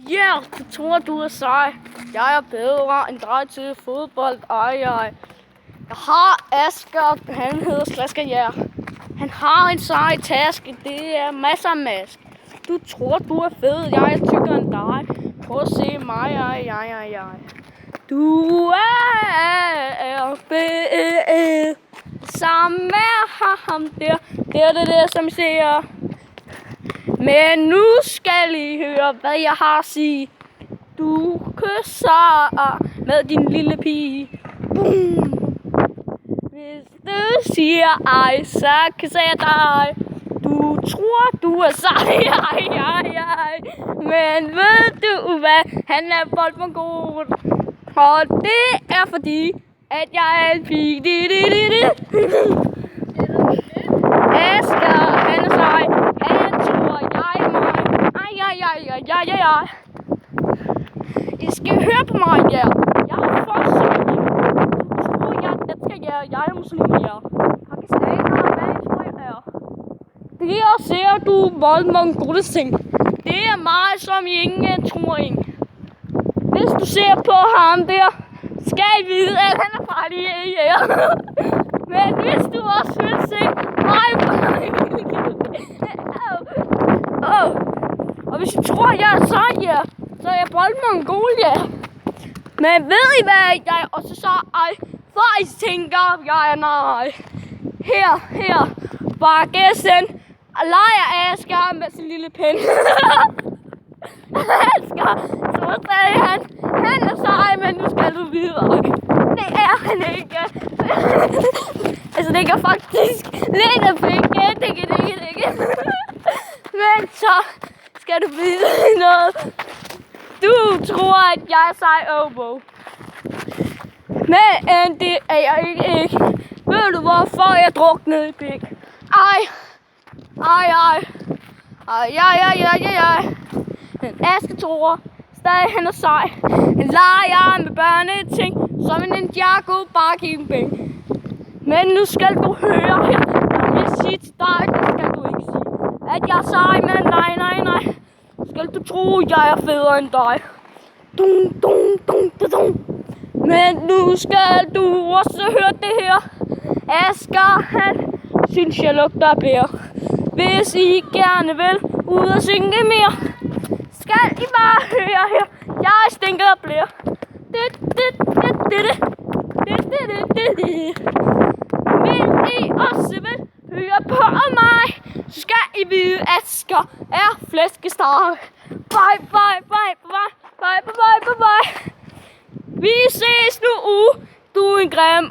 Yeah, det tror du er sej. Jeg er bedre end dig til fodbold, ej. Jeg har Asger, han hedder Slasker, ja. Han har en sej taske, det er masser af mask. Du tror du er fed, jeg er tykkere end dig. Prøv at se mig, jeg. Du er fed, sammen med ham der. Det er det, som siger. Men nu skal I høre, hvad jeg har at sige. Du kysser med din lille pige. Boom. Hvis du siger ej, så kysser jeg dig. Du tror, du er sej, men ved du hvad? Han er boldmongol. Og det er fordi, at jeg er en pige. Asger, han er sej. Han tror, jeg er mig. Ej. I skal høre på mig, ja. Jeg er for sej. Du tror, jeg er dansker, ja. Jeg er muslim, ja. Pakistaner, hvad tror jeg er? Det her ser du boldmongoles ting. Det er mig, som ingen tror ingen. Hvis du ser på ham der, skal I vide, at han er farlig, ja. Men hvis du også vil se mig, og hvis I tror, jeg er sej, ja, så er jeg boldmongol, ja. Men ved I hvad, jeg også sej? For I tænker, jeg er nej. Her, bagessen. Leger Asger med sin lille pind. Asger, så sagde han er sej, men nu skal du videre. Det er han ikke. Altså, det er faktisk lidt af penge. Det. Men så skal du vide noget. Du tror, at jeg er sej, wow. Men det er jeg ikke. Ved du, hvorfor jeg druknede i pik? Ej. Men Asger tror stadig han er sej. Han leger med børneting som en Ninjago Barking. Men nu skal du høre her. Jeg vil sige til dig, det skal du ikke sige. At jeg er sej, men nej. Skal du tro, jeg er federe end dig. Dum. Men nu skal du også høre det her. Asger, han synes jeg lugter bær. Hvis I gerne vil ud og synge mere, skal I bare høre her. Jeg stinker og bliver. Hvis I også vil høre på mig, så skal I vide, at Asger er flæskesteg. Bye. Vi ses nu, du er en grim